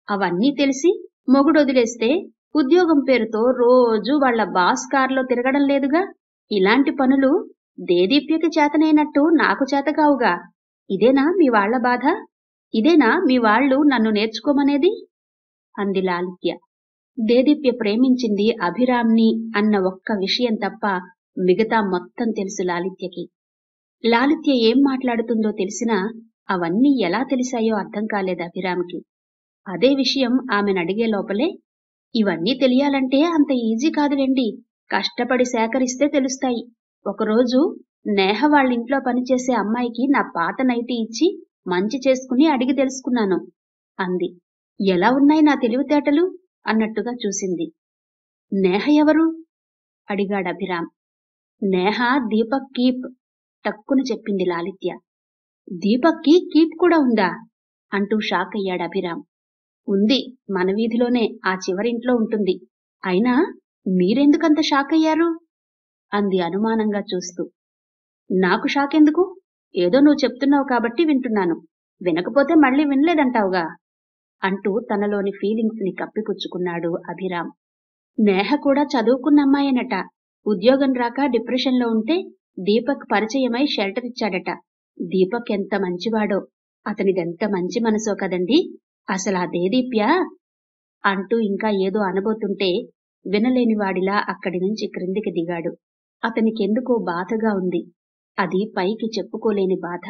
Speaker 2: అవన్నీ తెలిసి మొగుడొదిలేస్తే ఉద్యోగం పేరుతో రోజూ వాళ్ల బాస్ కారులో తిరగడం లేదుగా. ఇలాంటి పనులు దేదీప్యకి చేతనైనట్టు నాకు చేతకావుగా. ఇదేనా మీ వాళ్ల బాధ? ఇదేనా మీ వాళ్ళు నన్ను నేర్చుకోమనేది అంది లాలిత్య. దేదీప్య ప్రేమించింది అభిరామ్ని అన్న ఒక్క విషయం తప్ప మిగతా మొత్తం తెలుసు లాలిత్యకి. లాలిత్య ఏం మాట్లాడుతుందో తెలిసినా అవన్నీ ఎలా తెలిసాయో అర్థం కాలేదు అభిరామ్కి. అదే విషయం ఆమెనడిగే లోపలే, ఇవన్నీ తెలియాలంటే అంత ఈజీ కాదులేండి, కష్టపడి సేకరిస్తే తెలుస్తాయి. ఒకరోజు నేహ వాళ్ళింట్లో పనిచేసే అమ్మాయికి నా పాత నైటీ ఇచ్చి మంచి చేసుకుని అడిగి తెలుసుకున్నాను అంది. ఎలా ఉన్నాయి నా తెలివితేటలు అన్నట్టుగా చూసింది. నేహ ఎవరు అడిగాడు అభిరామ్. నేహ దీపక్ కీప్ టక్కున చెప్పింది లాలిత్య. దీపక్కి కీప్ కూడా ఉందా అంటూ షాక్ అయ్యాడు అభిరామ్. ఉంది, మన వీధిలోనే ఆ చివరింట్లో ఉంటుంది. అయినా మీరెందుకంత షాక్ అయ్యారు అంది అనుమానంగా చూస్తూ. నాకు షాకెందుకు? ఏదో నువ్వు చెప్తున్నావు కాబట్టి వింటున్నాను. వినకపోతే మళ్ళీ వినలేదంటావుగా అంటూ తనలోని ఫీలింగ్స్ ని కప్పిపుచ్చుకున్నాడు అభిరామ్. నేహ కూడా చదువుకున్న అమ్మాయేనట. ఉద్యోగం రాక డిప్రెషన్లో ఉంటే దీపక్ పరిచయమై షెల్టర్ ఇచ్చాడట. దీపక్ ఎంత మంచివాడో, అతనిదెంత మంచి మనసో కదండి. అసలా దేదీప్య అంటూ ఇంకా ఏదో అనబోతుంటే వినలేనివాడిలా అక్కడి నుంచి క్రిందికి దిగాడు. అతనికెందుకో బాధగా ఉంది. అది పైకి చెప్పుకోలేని బాధ.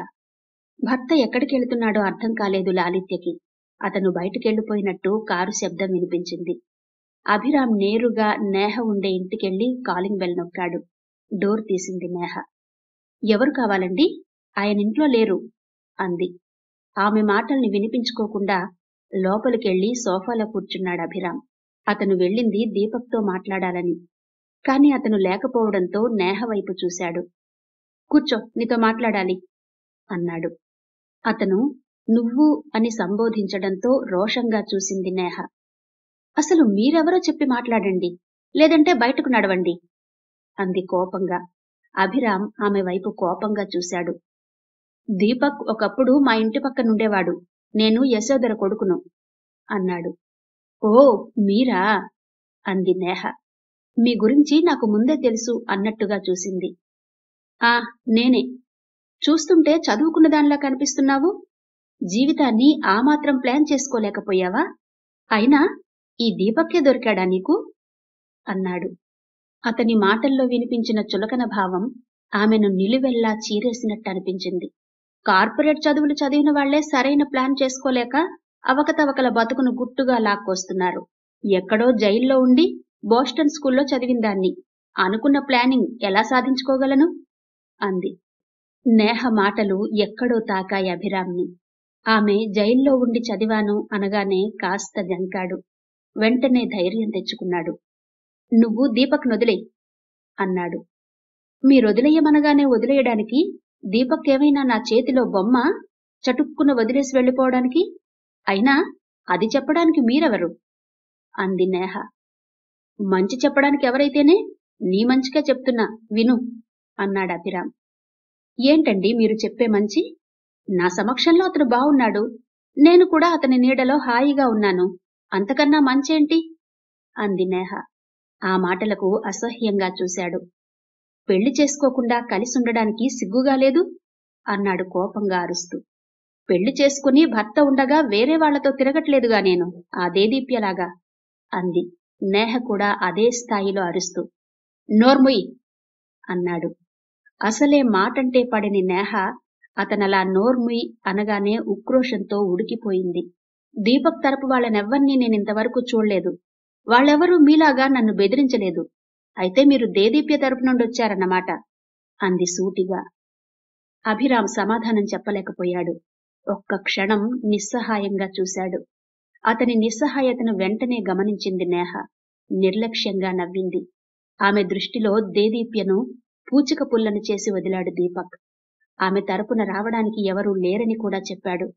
Speaker 2: భర్త ఎక్కడికెళ్తున్నాడో అర్థం కాలేదు లాలిత్యకి. అతను బయటికెళ్లిపోయినట్టు కారు శబ్దం వినిపించింది. అభిరామ్ నేరుగా నేహ ఉండే ఇంటికెళ్లి కాలింగ్ బెల్ నొక్కాడు. డోర్ తీసింది నేహ. ఎవరు కావాలండి? ఆయన ఇంట్లో లేరు అంది. ఆమె మాటల్ని వినిపించుకోకుండా లోపలికెళ్లి సోఫాలో కూర్చున్నాడు అభిరామ్. అతను వెళ్ళింది దీపక్తో మాట్లాడాలని. కాని అతను లేకపోవడంతో నేహ వైపు చూశాడు. కూర్చో, నీతో మాట్లాడాలి అన్నాడు. అతను నువ్వు అని సంబోధించడంతో రోషంగా చూసింది నేహ. అసలు మీరెవరో చెప్పి మాట్లాడండి, లేదంటే బయటకు నడవండి అంది కోపంగా. అభిరామ్ ఆమె వైపు కోపంగా చూశాడు. దీపక్ ఒకప్పుడు మా ఇంటి పక్కనుండేవాడు. నేను యశోధర కొడుకును అన్నాడు. ఓ, మీరా అంది నేహ. మీ గురించి నాకు ముందే తెలుసు అన్నట్టుగా చూసింది. ఆ, నేనే. చూస్తుంటే చదువుకున్న దానిలా కనిపిస్తున్నావు. జీవితాన్ని ఆ మాత్రం ప్లాన్ చేసుకోలేకపోయావా? అయినా ఈ దీపక్కే దొరికాడా నీకు అన్నాడు. అతని మాటల్లో వినిపించిన చులకన భావం ఆమెను నిలువెల్లా చీరేసినట్టు అనిపించింది. కార్పొరేట్ చదువులు చదివిన వాళ్లే సరైన ప్లాన్ చేసుకోలేక అవకతవకల బతుకును గుట్టుగా లాక్కొస్తున్నారు. ఎక్కడో జైల్లో ఉండి బోస్టన్ స్కూల్లో చదివిందాన్ని అనుకున్న ప్లానింగ్ ఎలా సాధించుకోగలను అంది. నేహ మాటలు ఎక్కడో తాకాయి అభిరామ్ని. ఆమె జైల్లో ఉండి చదివాను అనగానే కాస్త జంకాడు. వెంటనే ధైర్యం తెచ్చుకున్నాడు. నువ్వు దీపక్ నొదిలేయ్ అన్నాడు. మీరొదిలేయమనగానే వదిలేయడానికి దీపక్ ఏమైనా నా చేతిలో బొమ్మ చటుక్కున వదిలేసి వెళ్ళిపోవడానికి? అయినా అది చెప్పడానికి మీరెవరు అంది నేహ. మంచి చెప్పడానికి ఎవరైతేనే, నీ మంచిగా చెప్తున్నా విను అన్నాడు అభిరామ్. ఏంటండి మీరు చెప్పే మంచి? నా సమక్షంలో అతను బావున్నాడు. నేను కూడా అతని నీడలో హాయిగా ఉన్నాను. అంతకన్నా మంచేంటి అంది నేహ. ఆ మాటలకు అసహ్యంగా చూశాడు. పెళ్లి చేసుకోకుండా కలిసుండడానికి సిగ్గుగా లేదు అన్నాడు కోపంగా అరుస్తూ. పెళ్లి చేసుకుని భర్త ఉండగా వేరే వాళ్లతో తిరగట్లేదుగా నేను, ఆ దేదీప్యలాగా అంది నేహ కూడా అదే స్థాయిలో అరుస్తూ. నోర్ముయ్ అన్నాడు. అసలే మాటంటే పడిని నేహ అతనలా నోర్ముయ్ అనగానే ఉక్రోషంతో ఉడికిపోయింది. దీపక్ తరపు వాళ్ళనెవ్వర్నీ నేనింతవరకు చూడలేదు. వాళ్ళెవరూ మీలాగా నన్ను బెదిరించలేదు. అయితే మీరు దేదీప్య తరపు నుండొచ్చారన్నమాట అంది సూటిగా. అభిరామ్ సమాధానం చెప్పలేకపోయాడు. ఒక్క క్షణం నిస్సహాయంగా చూశాడు. అతని నిస్సహాయతను వెంటనే గమనించింది నేహ. నిర్లక్ష్యంగా నవ్వింది. ఆమె దృష్టిలో దేదీప్యను పూచిక పుల్లను చేసి వదిలాడు దీపక్. ఆమె తరపున రావడానికి ఎవరూ లేరని కూడా చెప్పాడు.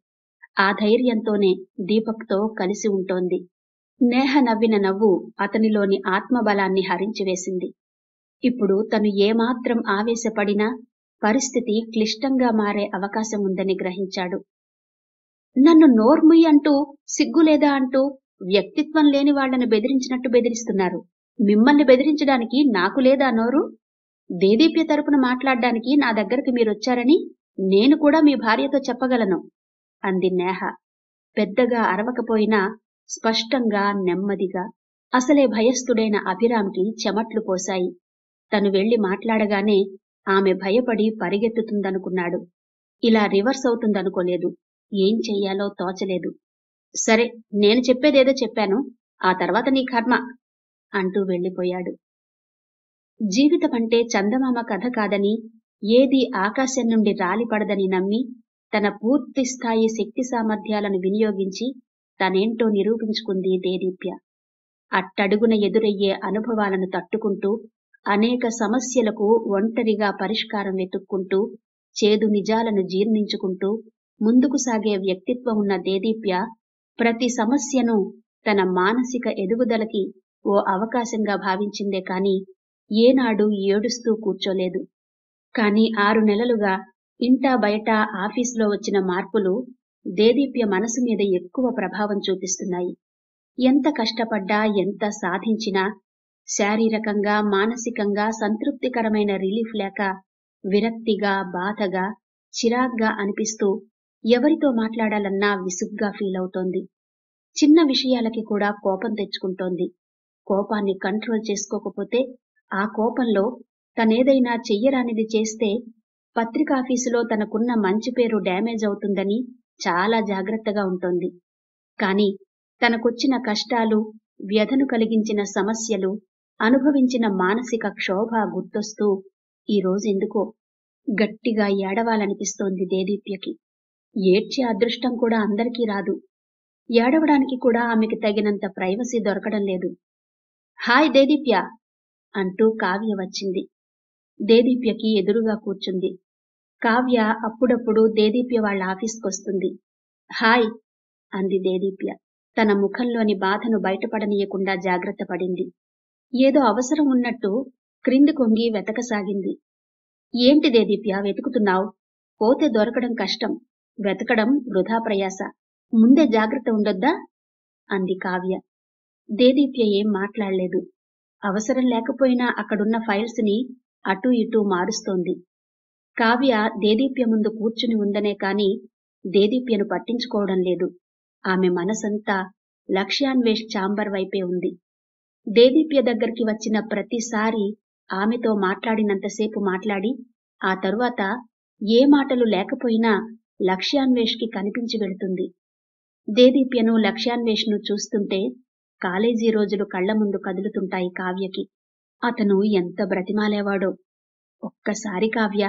Speaker 2: ఆ ధైర్యంతోనే దీపక్తో కలిసి ఉంటోంది. నేహ నవ్విన నవ్వు అతనిలోని ఆత్మబలాన్ని హరించివేసింది. ఇప్పుడు తను ఏమాత్రం ఆవేశపడినా పరిస్థితి క్లిష్టంగా మారే అవకాశం ఉందని గ్రహించాడు. నన్ను నోర్ముయ్ అంటూ, సిగ్గులేదా అంటూ వ్యక్తిత్వం లేని వాళ్లను బెదిరించినట్టు బెదిరిస్తున్నారు. మిమ్మల్ని బెదిరించడానికి నాకు లేదా నోరు? దేదీప్య తరపున మాట్లాడ్డానికి నా దగ్గరకు మీరొచ్చారని నేను కూడా మీ భార్యతో చెప్పగలను అంది నేహ. పెద్దగా అరవకపోయినా స్పష్టంగా, నెమ్మదిగా. అసలే భయస్థుడైన అభిరామ్కి చెమట్లు పోశాయి. తను వెళ్లి మాట్లాడగానే ఆమె భయపడి పరిగెత్తుతుందనుకున్నాడు. ఇలా రివర్స్ అవుతుందనుకోలేదు. ఏం చెయ్యాలో తోచలేదు. సరే, నేను చెప్పేదేదో చెప్పాను, ఆ తర్వాత నీ కర్మ అంటూ వెళ్ళిపోయాడు. జీవితమంటే చందమామ కథ కాదని, ఏదీ ఆకాశం నుండి రాలిపడదని నమ్మి తన పూర్తి స్థాయి శక్తి సామర్థ్యాలను వినియోగించి తనేంటో నిరూపించుకుంది దేదీప్య. అట్టడుగున ఎదురయ్యే అనుభవాలను తట్టుకుంటూ, అనేక సమస్యలకు ఒంటరిగా పరిష్కారం వెతుక్కుంటూ, చేదు నిజాలను జీర్ణించుకుంటూ ముందుకు సాగే వ్యక్తిత్వం ఉన్న దేదీప్య ప్రతి సమస్యను తన మానసిక ఎదుగుదలకి ఓ అవకాశంగా భావించిందే కాని ఏనాడు ఏడుస్తూ కూర్చోలేదు. కాని 6 నెలలుగా ఇంటా బయట ఆఫీసులో వచ్చిన మార్పులు దేదీప్య మనసు మీద ఎక్కువ ప్రభావం చూపిస్తున్నాయి. ఎంత కష్టపడ్డా, ఎంత సాధించినా శారీరకంగా, మానసికంగా సంతృప్తికరమైన రిలీఫ్ లేక విరక్తిగా, బాధగా, చిరాగ్గా అనిపిస్తూ ఎవరితో మాట్లాడాలన్నా విసుగ్గా ఫీలవుతోంది. చిన్న విషయాలకి కూడా కోపం తెచ్చుకుంటోంది. కోపాన్ని కంట్రోల్ చేసుకోకపోతే ఆ కోపంలో తనేదైనా చెయ్యరానిది చేస్తే పత్రికాఫీసులో తనకున్న మంచి పేరు డ్యామేజ్ అవుతుందని చాలా జాగ్రత్తగా ఉంటోంది. కాని తనకొచ్చిన కష్టాలు, వ్యధను కలిగించిన సమస్యలు, అనుభవించిన మానసిక క్షోభ గుర్తొస్తూ ఈరోజెందుకో గట్టిగా ఏడవాలనిపిస్తోంది దేదీప్యకి. ఏడ్చే అదృష్టం కూడా అందరికీ రాదు. ఏడవడానికి కూడా ఆమెకి తగినంత ప్రైవసీ దొరకడం లేదు. హాయ్ దేదీప్య అంటూ కావ్య వచ్చింది. దేదీప్యకి ఎదురుగా కూర్చుంది. కావ్య అప్పుడప్పుడు దేదీప్య వాళ్ళ ఆఫీస్కొస్తుంది. హాయ్ అంది దేదీప్య. తన ముఖంలోని బాధను బయటపడనీయకుండా జాగ్రత్త పడింది. ఏదో అవసరం ఉన్నట్టు క్రింది కొంగి వెతకసాగింది. ఏంటి దేదీప్య వెతుకుతున్నావ్? పోతే దొరకడం కష్టం, వెతకడం వృధా ప్రయాస. ముందే జాగ్రత్త ఉండొద్దా? అంది కావ్య. దేదీప్య ఏం మాట్లాడలేదు. అవసరం లేకపోయినా అక్కడున్న ఫైల్స్ ని అటూ ఇటూ మారుస్తోంది. కావ్య దేదీప్య ముందు కూర్చుని ఉందనే కాని దేదీప్యను పట్టించుకోవడం లేదు. ఆమె మనసంతా లక్ష్యాన్వేష్ ఛాంబర్ వైపే ఉంది. దేదీప్య దగ్గరికి వచ్చిన ప్రతిసారి ఆమెతో మాట్లాడినంతసేపు మాట్లాడి, ఆ తరువాత ఏ మాటలు లేకపోయినా లక్ష్యాన్వేష్ కి కనిపించి వెళుతుంది. దేదీప్యను లక్ష్యాన్వేష్ ను చూస్తుంటే కాలేజీ రోజులు కళ్ల ముందు కదులుతుంటాయి కావ్యకి. అతను ఎంత బ్రతిమాలేవాడో. ఒక్కసారి కావ్య,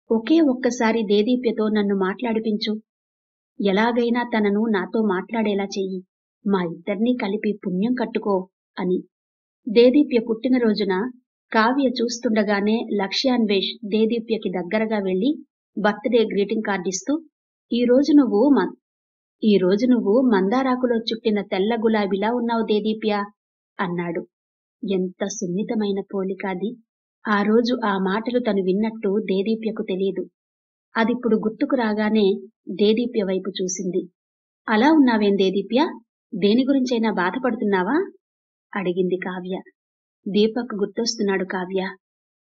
Speaker 2: ఒకే ఒక్కసారి దేదీప్యతో నన్ను మాట్లాడిపించు. ఎలాగైనా తనను నాతో మాట్లాడేలా చెయ్యి. మా ఇద్దర్నీ కలిపి పుణ్యం కట్టుకో అని. దేదీప్య పుట్టినరోజున కావ్య చూస్తుండగానే లక్ష్యాన్వేష్ దేదీప్యకి దగ్గరగా వెళ్లి బర్త్డే గ్రీటింగ్ కార్డిస్తూ, ఈ రోజు నువ్వు మందారాకులో చుట్టిన తెల్ల గులాబీలా ఉన్నావు దేదీప్య అన్నాడు. ఎంత సున్నితమైన పోలికాది. ఆ రోజు ఆ మాటలు తను విన్నట్టు దేదీప్యకు తెలియదు. అదిప్పుడు గుర్తుకు రాగానే దేదీప్య వైపు చూసింది. అలా ఉన్నావేం దేదీప్య? దేని గురించైనా బాధపడుతున్నావా? అడిగింది కావ్య. దీపక్ గుర్తొస్తున్నాడు కావ్య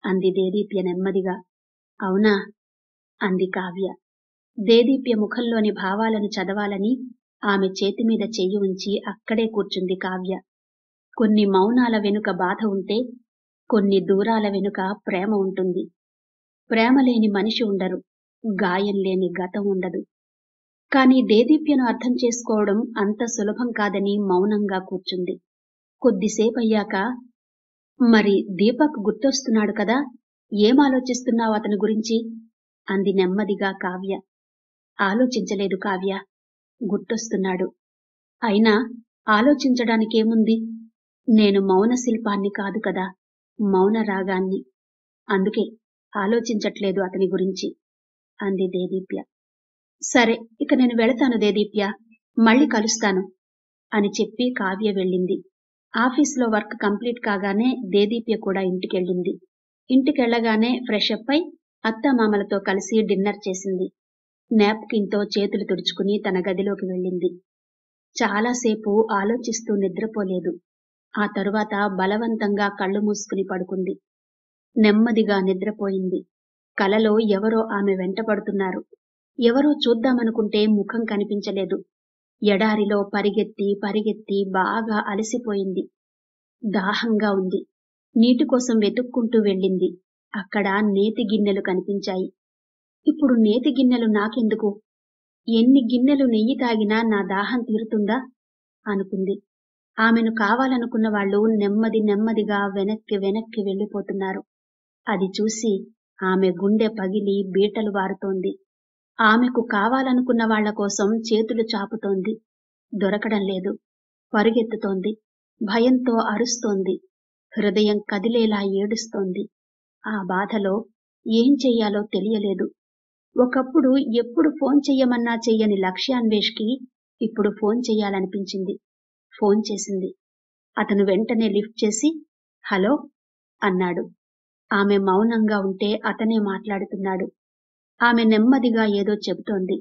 Speaker 2: అంది దేదీప్య నెమ్మదిగా. అవునా అంది కావ్య. దేదీప్య ముఖంలోని భావాలను చదవాలని ఆమె చేతిమీద చెయ్యి ఉంచి అక్కడే కూర్చుంది కావ్య. కొన్ని మౌనాల వెనుక బాధ ఉంటే, కొన్ని దూరాల వెనుక ప్రేమ ఉంటుంది. ప్రేమ లేని మనిషి ఉండరు, గాయం లేని గతం ఉండదు. కాని దేదీప్యను అర్థం చేసుకోవడం అంత సులభం కాదని మౌనంగా కూర్చుంది. కొద్దిసేపయ్యాక, మరి దీపక్ గుర్తొస్తున్నాడు కదా, ఏం ఆలోచిస్తున్నావు అతని గురించి అంది నెమ్మదిగా కావ్య. ఆలోచించలేదు కావ్య, గుర్తొస్తున్నాడు. అయినా ఆలోచించడానికేముంది? నేను మౌన శిల్పాన్ని కాదు కదా, మౌన రాగాన్ని. అందుకే ఆలోచించట్లేదు అతని గురించి అంది దేదీప్య. సరే, ఇక నేను వెళతాను దేదీప్య, మళ్ళీ కలుస్తాను అని చెప్పి కావ్య వెళ్ళింది. ఆఫీసులో వర్క్ కంప్లీట్ కాగానే దేదీప్య కూడా ఇంటికెళ్ళింది. ఇంటికెళ్లగానే ఫ్రెష్ అప్ అయి అత్తామామలతో కలిసి డిన్నర్ చేసింది. నాప్కిన్తో చేతులు తుడుచుకుని తన గదిలోకి వెళ్ళింది. చాలాసేపు ఆలోచిస్తూ నిద్రపోలేదు. ఆ తరువాత బలవంతంగా కళ్ళు మూసుకుని పడుకుంది. నెమ్మదిగా నిద్రపోయింది. కలలో ఎవరో ఆమె వెంటపడుతున్నారు. ఎవరో చూద్దామనుకుంటే ముఖం కనిపించలేదు. ఎడారిలో పరిగెత్తి పరిగెత్తి బాగా అలసిపోయింది. దాహంగా ఉంది. నీటి కోసం వెతుక్కుంటూ వెళ్ళింది. అక్కడ నేతి గిన్నెలు కనిపించాయి. ఇప్పుడు నేతి గిన్నెలు నాకెందుకు? ఎన్ని గిన్నెలు నెయ్యి తాగినా నా దాహం తీరుతుందా అనుకుంది. ఆమెను కావాలనుకున్న వాళ్ళు నెమ్మది నెమ్మదిగా వెనక్కి వెనక్కి వెళ్ళిపోతున్నారు. అది చూసి ఆమె గుండె పగిలి బీటలు వారుతోంది. ఆమెకు కావాలనుకున్న వాళ్ల కోసం చేతులు చాపుతోంది. దొరకడం లేదు. పరుగెత్తుతోంది. భయంతో అరుస్తోంది. హృదయం కదిలేలా ఏడుస్తోంది. ఆ బాధలో ఏం చెయ్యాలో తెలియలేదు. ఒకప్పుడు ఎప్పుడు ఫోన్ చెయ్యమన్నా చెయ్యని లక్ష్యాన్వేష్కి ఇప్పుడు ఫోన్ చెయ్యాలనిపించింది. ఫోన్ చేసింది. అతను వెంటనే లిఫ్ట్ చేసి హలో అన్నాడు. ఆమె మౌనంగా ఉంటే అతనే మాట్లాడుతున్నాడు. ఆమె నెమ్మదిగా ఏదో చెబుతోంది.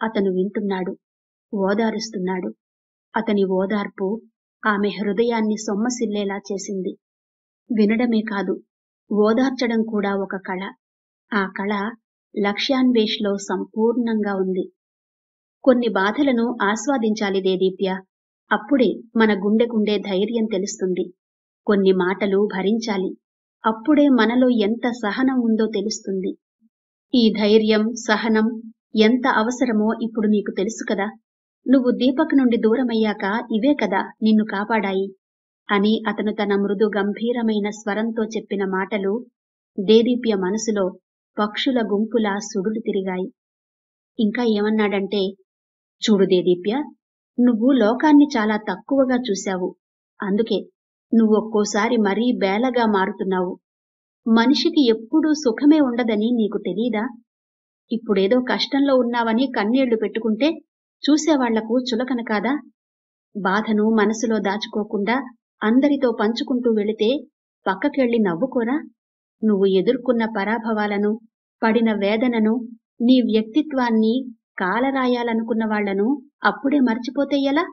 Speaker 2: అతను వింటున్నాడు, ఓదారుస్తున్నాడు. అతని ఓదార్పు ఆమె హృదయాన్ని సొమ్మసిల్లేలా చేసింది. వినడమే కాదు, ఓదార్చడం కూడా ఒక కళ. ఆ కళ లక్ష్యాన్వేష్లో సంపూర్ణంగా ఉంది. కొన్ని బాధలను ఆస్వాదించాలి దేదీప్య. అప్పుడే మన గుండెకుండే ధైర్యం తెలుస్తుంది. కొన్ని మాటలు భరించాలి. అప్పుడే మనలో ఎంత సహనం ఉందో తెలుస్తుంది. ఈ ధైర్యం, సహనం ఎంత అవసరమో ఇప్పుడు నీకు తెలుసు కదా. నువ్వు దీపక్ నుండి దూరమయ్యాక ఇవే కదా నిన్ను కాపాడాయి. అని అతను తన మృదు గంభీరమైన స్వరంతో చెప్పిన మాటలు దేదీప్య మనసులో పక్షుల గుంపులా సుడులు తిరిగాయి. ఇంకా ఏమన్నాడంటే, చూడు దేదీప్య, నువ్వు లోకాన్ని చాలా తక్కువగా చూశావు. అందుకే నువ్వొక్కోసారి మరీ బేలగా మారుతున్నావు. మనిషికి ఎప్పుడూ సుఖమే ఉండదని నీకు తెలీదా? ఇప్పుడేదో కష్టంలో ఉన్నావని కన్నీళ్లు పెట్టుకుంటే చూసేవాళ్లకు చులకన కాదా? బాధను మనసులో దాచుకోకుండా అందరితో పంచుకుంటూ వెళితే పక్కకెళ్ళి నవ్వుకోరా? నువ్వు ఎదుర్కొన్న పరాభవాలను, పడిన వేదనను, నీ వ్యక్తిత్వాన్ని కాలరాయాలనుకున్న వాళ్లను అప్పుడే మర్చిపోతే ఎలా?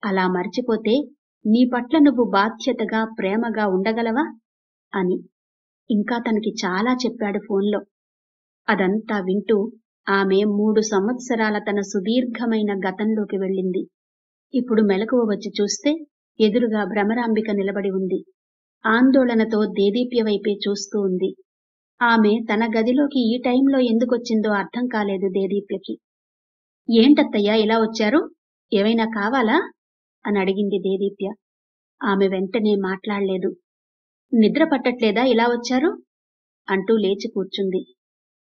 Speaker 2: అలా మర్చిపోతే నీ పట్ల నువ్వు బాధ్యతగా, ప్రేమగా ఉండగలవా? అని ఇంకా తనకి చాలా చెప్పాడు ఫోన్లో. అదంతా వింటూ ఆమె 3 సంవత్సరాల తన సుదీర్ఘమైన గతంలోకి వెళ్ళింది. ఇప్పుడు మెలకువ వచ్చి చూస్తే ఎదురుగా భ్రమరాంబిక నిలబడి ఉంది. ఆందోళనతో దేదీప్య వైపే చూస్తూ ఉంది. ఆమె తన గదిలోకి ఈ టైంలో ఎందుకొచ్చిందో అర్థం కాలేదు దేదీప్యకి. ఏంటత్తయ్యా ఇలా వచ్చారు? ఏమైనా కావాలా? అని అడిగింది దేదీప్య. ఆమె వెంటనే మాట్లాడలేదు. నిద్ర పట్టట్లేదా ఇలా వచ్చారు? అంటూ లేచి కూర్చుంది.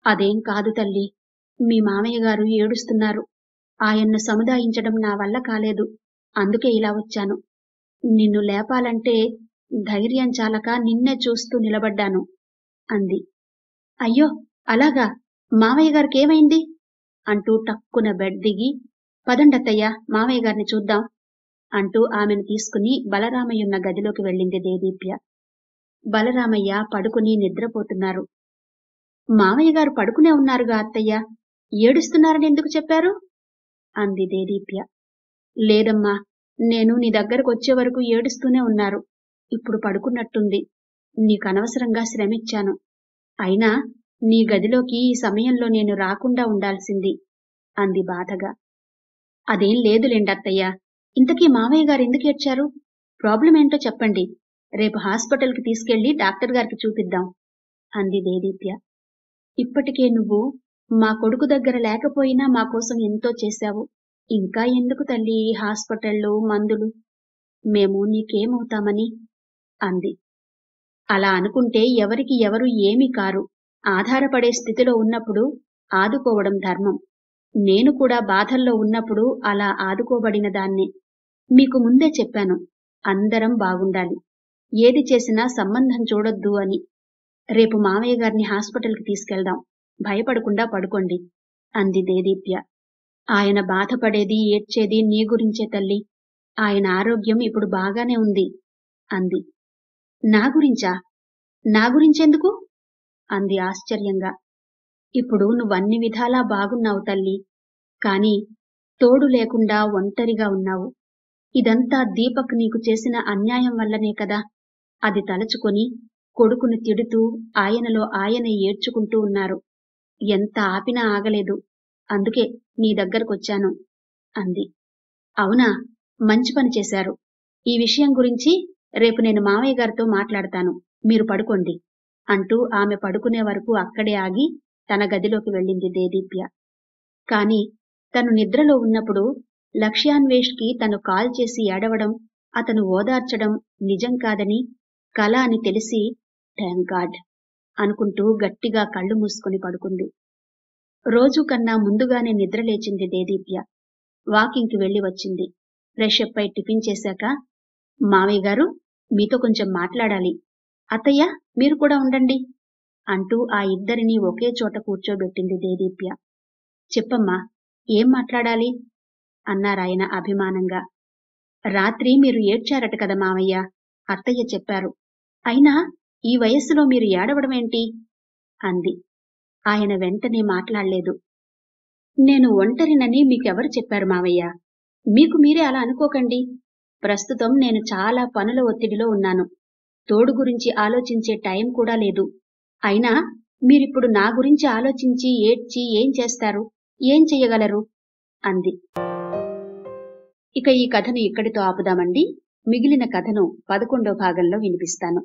Speaker 2: అదేం కాదు తల్లి, మీ మామయ్య గారు ఏడుస్తున్నారు. ఆయన్ను సముదాయించడం నా వల్ల కాలేదు. అందుకే ఇలా వచ్చాను. నిన్ను లేపాలంటే ధైర్యం చాలక నిన్నే చూస్తూ నిలబడ్డాను అంది. అయ్యో అలాగా, మామయ్య గారికేమైంది? అంటూ టక్కున బెడ్ దిగి, పదండత్తయ్యా మామయ్య గారిని చూద్దాం అంటూ ఆమెను తీసుకుని బలరామయ్యున్న గదిలోకి వెళ్ళింది దేదీప్య. బలరామయ్య పడుకుని నిద్రపోతున్నారు. మామయ్య గారు పడుకునే ఉన్నారుగా అత్తయ్య, ఏడుస్తున్నారని ఎందుకు చెప్పారు? అంది దేదీప్య. లేదమ్మా, నేను నీ దగ్గరకొచ్చే వరకు ఏడుస్తూనే ఉన్నారు. ఇప్పుడు పడుకున్నట్టుంది. నీకనవసరంగా శ్రమిచ్చాను. అయినా నీ గదిలోకి ఈ సమయంలో నేను రాకుండా ఉండాల్సింది అంది బాధగా. అదేం లేదులేండత్తయ్య. ఇంతకీ మామయ్య గారు ఎందుకు ఏడ్చారు? ప్రాబ్లం ఏంటో చెప్పండి. రేపు హాస్పిటల్కి తీసుకెళ్లి డాక్టర్ గారికి చూపిద్దాం అంది దేదీప్య. ఇప్పటికే నువ్వు మా కొడుకు దగ్గర లేకపోయినా మా కోసం ఎంతో చేశావు. ఇంకా ఎందుకు తల్లి ఈ హాస్పిటళ్ళు, మందులు? మేము నీకేమవుతామని అంది. అలా అనుకుంటే ఎవరికి ఎవరు ఏమీ కారు. ఆధారపడే స్థితిలో ఉన్నప్పుడు ఆదుకోవడం ధర్మం. నేను కూడా బాధల్లో ఉన్నప్పుడు అలా ఆదుకోబడిన దాన్నే. మీకు ముందే చెప్పాను, అందరం బాగుండాలి. ఏది చేసినా సంబంధం చూడొద్దు అని. రేపు మామయ్య గారిని హాస్పిటల్కి తీసుకెళ్దాం. భయపడకుండా పడుకోండి అంది దేదీప్య. ఆయన బాధపడేది, ఏడ్చేది నీ గురించే తల్లి. ఆయన ఆరోగ్యం ఇప్పుడు బాగానే ఉంది అంది. నా గురించా? నా గురించెందుకు? అంది ఆశ్చర్యంగా. ఇప్పుడు నువ్వన్ని విధాలా బాగున్నావు తల్లి. కాని తోడు లేకుండా ఒంటరిగా ఉన్నావు. ఇదంతా దీపక్ నీకు చేసిన అన్యాయం వల్లనే కదా. అది తలచుకొని కొడుకుని తిడుతూ ఆయనలో ఆయనే ఏడ్చుకుంటూ ఉన్నారు. ఎంత ఆపినా ఆగలేదు. అందుకే నీ దగ్గరకొచ్చాను అంది. అవునా, మంచి పని చేశారు. ఈ విషయం గురించి రేపు నేను మామయ్య గారితో మాట్లాడతాను. మీరు పడుకోండి అంటూ ఆమె పడుకునే వరకు అక్కడే ఆగి తన గదిలోకి వెళ్ళింది దేదీప్య. కాని తను నిద్రలో ఉన్నప్పుడు లక్ష్యాన్వేష్కి తను కాల్ చేసి ఏడవడం, అతను ఓదార్చడం నిజం కాదని, కల అని తెలిసి థాంక్ గాడ్ అనుకుంటూ గట్టిగా కళ్ళు మూసుకుని పడుకుంది. రోజు కన్నా ముందుగానే నిద్రలేచింది దేదీప్య. వాకింగ్కి వెళ్లి వచ్చింది. ఫ్రెష్ అప్ అయి టిఫిన్ చేశాక, మావయ్య గారు మీతో కొంచెం మాట్లాడాలి. అత్తయ్య మీరు కూడా ఉండండి అంటూ ఆ ఇద్దరినీ ఒకే చోట కూర్చోబెట్టింది దేదీప్య. చెప్పమ్మా, ఏం మాట్లాడాలి అన్నారాయన అభిమానంగా. రాత్రి మీరు ఏడ్చారట కదా మావయ్య, అత్తయ్య చెప్పారు. అయినా ఈ వయస్సులో మీరు ఏడవడమేంటి అంది. ఆయన వెంటనే మాట్లాడలేదు. నేను ఒంటరినని మీకెవరు చెప్పారు మావయ్య? మీకు మీరే అలా అనుకోకండి. ప్రస్తుతం నేను చాలా పనుల ఒత్తిడిలో ఉన్నాను. తోడు గురించి ఆలోచించే టైం కూడా లేదు. అయినా మీరిప్పుడు నా గురించి ఆలోచించి ఏడ్చి ఏం చేస్తారు? ఏం చెయ్యగలరు అంది. ఇక ఈ కథను ఇక్కడితో ఆపుదామండి. మిగిలిన కథను 11వ భాగంలో వినిపిస్తాను.